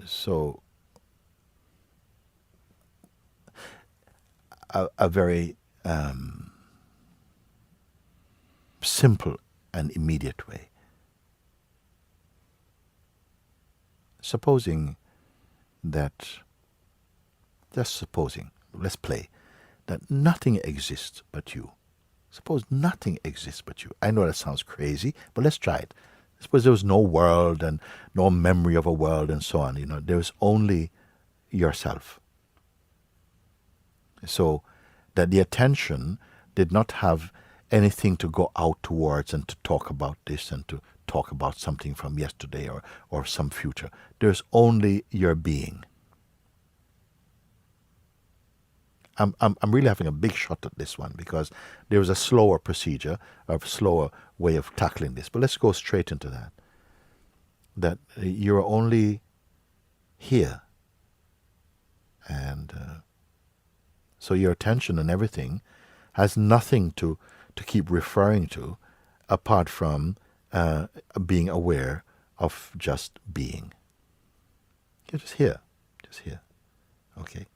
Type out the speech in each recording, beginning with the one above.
So a very simple and immediate way. Supposing that, just supposing, let's play, that nothing exists but you. Suppose nothing exists but you. I know that sounds crazy, but let's try it. Suppose there was no world and no memory of a world and so on. There was only yourself. So that the attention did not have anything to go out towards and to talk about this and to talk about something from yesterday or some future. There's only your being. I'm really having a big shot at this one because there was a slower procedure, a slower way of tackling this. But let's go straight into that. That you're only here. And so your attention and everything has nothing to keep referring to apart from being aware of just being. You're just here. Just here. Okay?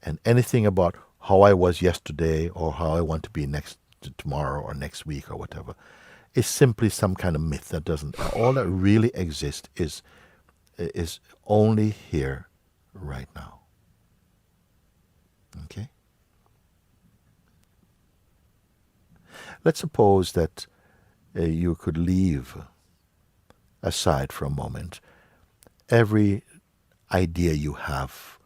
And anything about how I was yesterday or how I want to be tomorrow or next week or whatever is simply some kind of myth that doesn't. All that really exists is only here right now. Okay? Let's suppose that you could leave aside for a moment every idea you have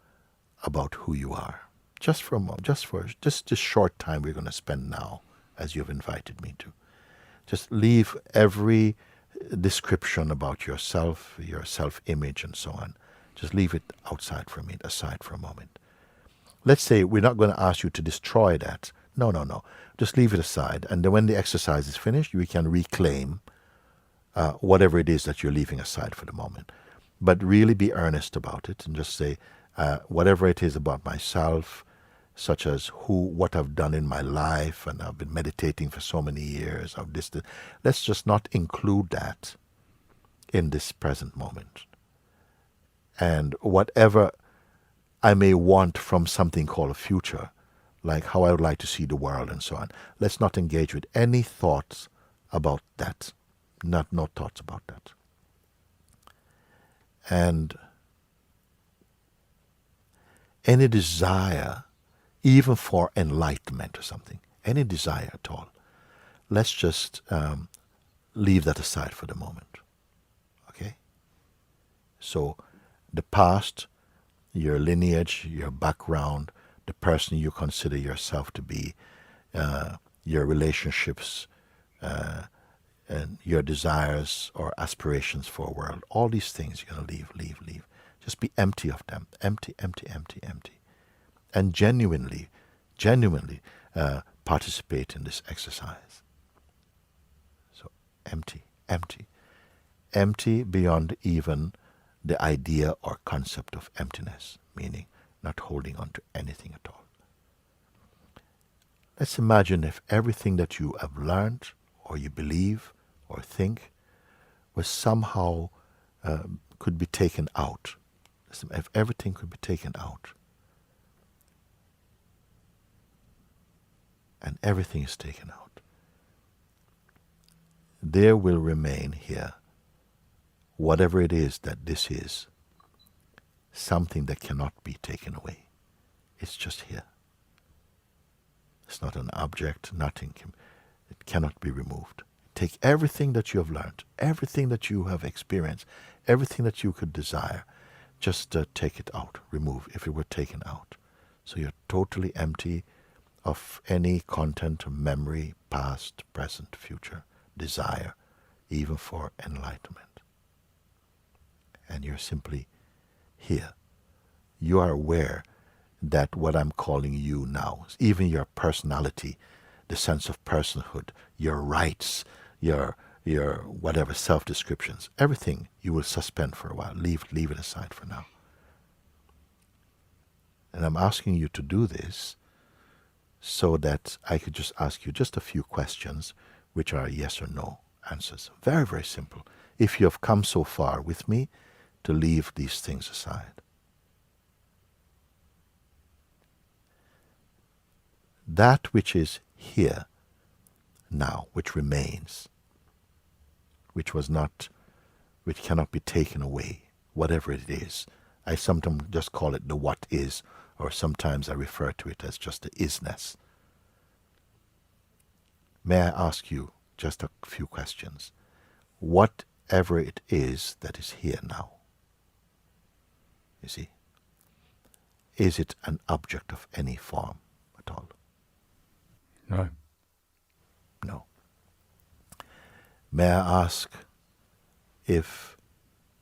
about who you are. Just for a moment, just this short time we're going to spend now, as you've invited me to. Just leave every description about yourself, your self-image and so on. Just leave it aside for a moment. Let's say we're not going to ask you to destroy that. No. Just leave it aside. And then when the exercise is finished, we can reclaim whatever it is that you're leaving aside for the moment. But really be earnest about it and just say, whatever it is about myself, such as what I've done in my life, and I've been meditating for so many years, let's just not include that in this present moment. And whatever I may want from something called a future, like how I would like to see the world and so on, let's not engage with any thoughts about that. No thoughts about that. And any desire, even for enlightenment or something, any desire at all, let's just leave that aside for the moment. Okay? So the past, your lineage, your background, the person you consider yourself to be, your relationships, and your desires or aspirations for a world, all these things you're going to leave. Just be empty of them. Empty. And genuinely participate in this exercise. So empty. Empty beyond even the idea or concept of emptiness, meaning not holding on to anything at all. Let's imagine if everything that you have learned or you believe or think was somehow could be taken out. If everything could be taken out, and everything is taken out, there will remain here, whatever it is that this is, something that cannot be taken away. It's just here. It's not an object, it cannot be removed. Take everything that you have learned, everything that you have experienced, everything that you could desire, just take it out, remove, if it were taken out. So you're totally empty of any content, memory, past, present, future, desire, even for enlightenment. And you're simply here. You are aware that what I'm calling you now, even your personality, the sense of personhood, your rights, your whatever self-descriptions, everything you will suspend for a while. Leave it aside for now. And I'm asking you to do this so that I could just ask you just a few questions, which are yes or no answers. Very, very simple. If you have come so far with me to leave these things aside. That which is here now, which remains, which cannot be taken away, whatever it is. I sometimes just call it the what is, or sometimes I refer to it as just the isness. May I ask you just a few questions? Whatever it is that is here now, you see, is it an object of any form at all? No. No. May I ask if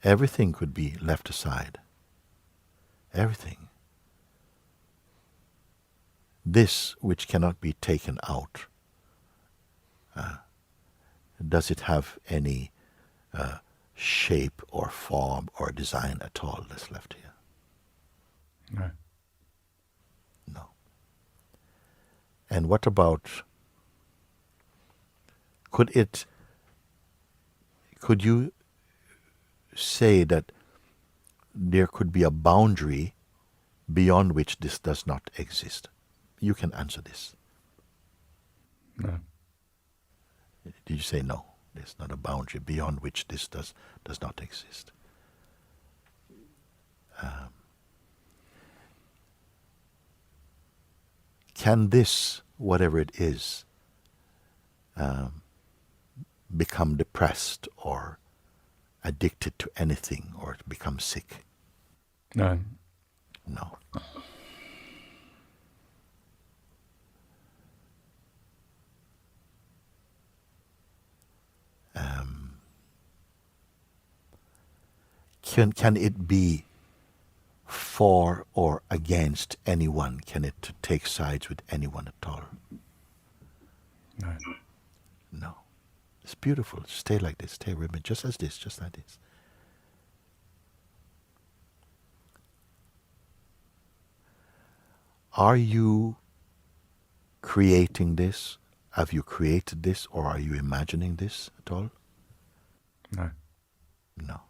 everything could be left aside? Everything. This which cannot be taken out, does it have any shape or form or design at all that's left here? No. No. And what about, could you say that there could be a boundary beyond which this does not exist? You can answer this. No. Did you say no? There's not a boundary beyond which this does not exist. Can this, whatever it is, become depressed or addicted to anything or become sick? No. No. Can it be for or against anyone? Can it take sides with anyone at all? No. No. It's beautiful. Stay like this. Stay with me. Just as this. Just like this. Are you creating this? Have you created this, or are you imagining this at all? No. No.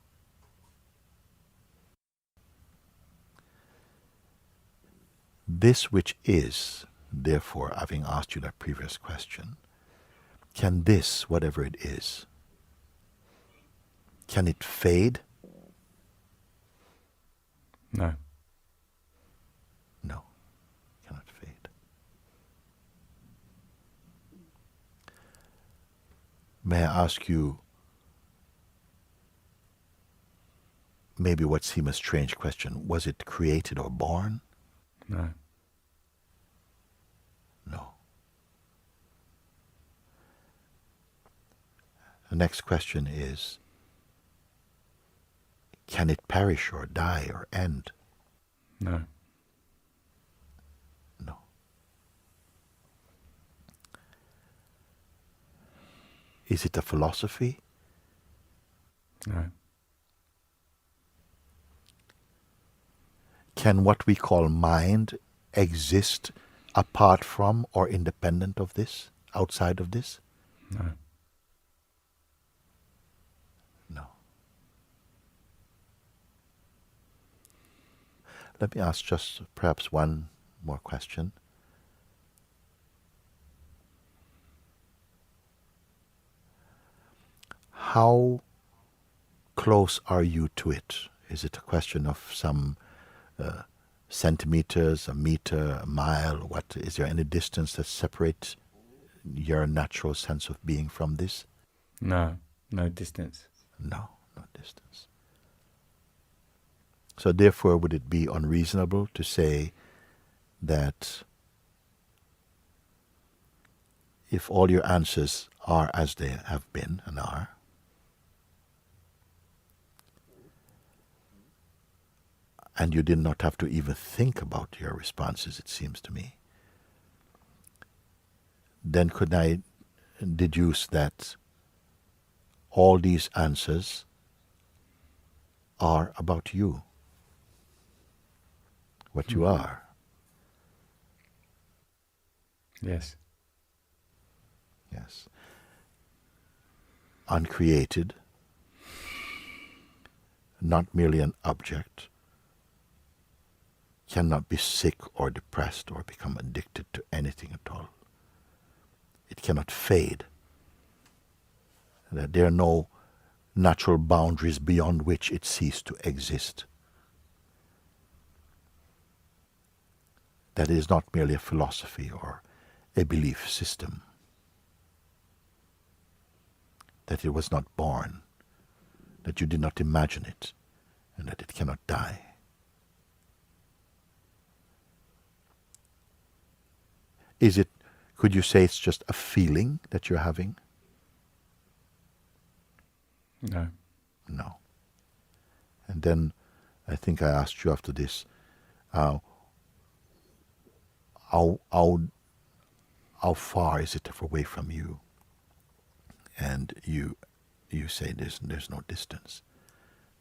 This which is, therefore, having asked you that previous question, can this, whatever it is, can it fade? No. No, cannot fade. May I ask you maybe what seems a strange question? Was it created or born? No. No. The next question is, can it perish or die or end? No. No. Is it a philosophy? No. Can what we call mind exist apart from or independent of this, outside of this? No. No. Let me ask just perhaps one more question. How close are you to it? Is it a question of some centimeters, a meter, a mile? What is there any distance that separates your natural sense of being from this? No. No distance. No, no distance. So therefore, would it be unreasonable to say that if all your answers are as they have been and are, and you did not have to even think about your responses, it seems to me, then could I deduce that all these answers are about you, what you are? Yes. Yes. Uncreated, not merely an object, cannot be sick or depressed or become addicted to anything at all. It cannot fade. That there are no natural boundaries beyond which it ceased to exist. That it is not merely a philosophy or a belief system. That it was not born, that you did not imagine it, and that it cannot die. Is it, could you say it's just a feeling that you're having? No. No. And then I think I asked you after this, how far is it away from you? And you say there's no distance.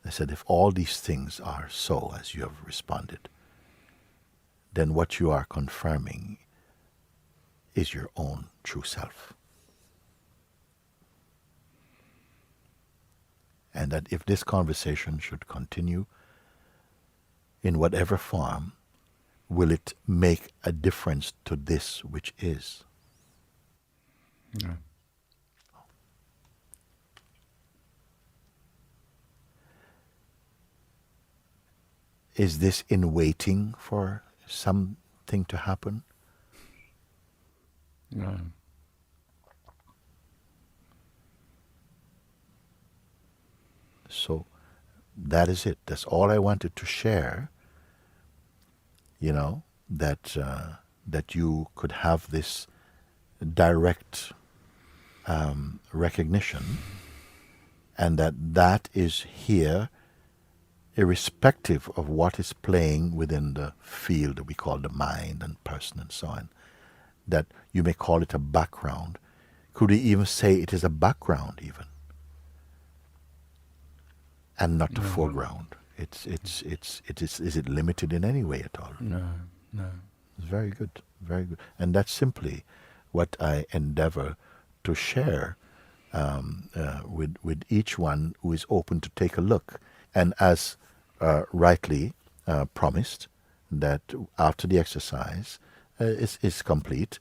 I said, if all these things are so as you have responded, then what you are confirming is your own true self. And that if this conversation should continue in whatever form, will it make a difference to this which is? No. Is this in waiting for something to happen? No. So that is it. That's all I wanted to share. That you could have this direct recognition, and that is here, irrespective of what is playing within the field that we call the mind and person and so on. That you may call it a background. Could we even say it is a background even? And not the foreground. Is it limited in any way at all? No. No. It's very good, very good. And that's simply what I endeavor to share with each one who is open to take a look. And as rightly promised, that after the exercise is complete,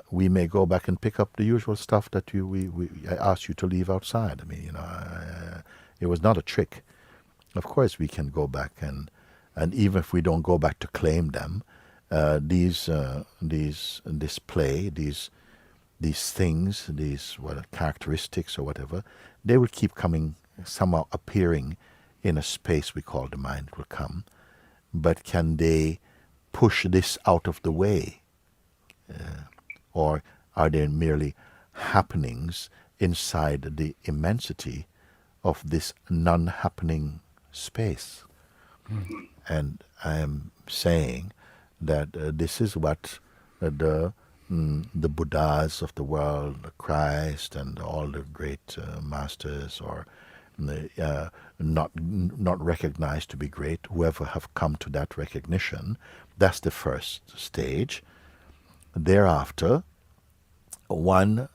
we may go back and pick up the usual stuff that I asked you to leave outside. I mean, it was not a trick. Of course, we can go back and even if we don't go back to claim them, this play, these things, these characteristics or whatever, they will keep coming, somehow appearing in a space we call the mind. Will come, but can they push this out of the way, or are they merely happenings inside the immensity of this non-happening space? And I am saying that this is what the Buddhas of the world, the Christ, and all the great masters, or not recognized to be great, whoever have come to that recognition, that's the first stage. Thereafter, one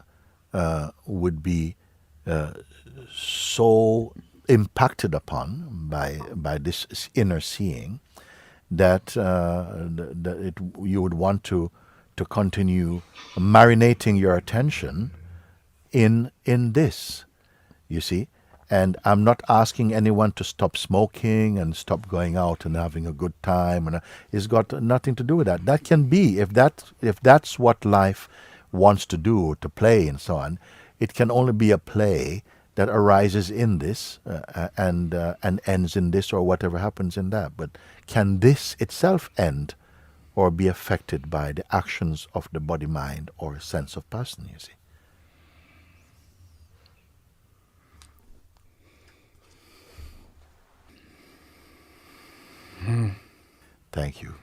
would be so impacted upon by this inner seeing that you would want to continue marinating your attention in this, you see. And I'm not asking anyone to stop smoking and stop going out and having a good time, and it's got nothing to do with that. That can be, if that's what life wants to do, to play and so on, it can only be a play that arises in this and ends in this, or whatever happens in that. But can this itself end or be affected by the actions of the body, mind, or sense of person, you see? Thank you.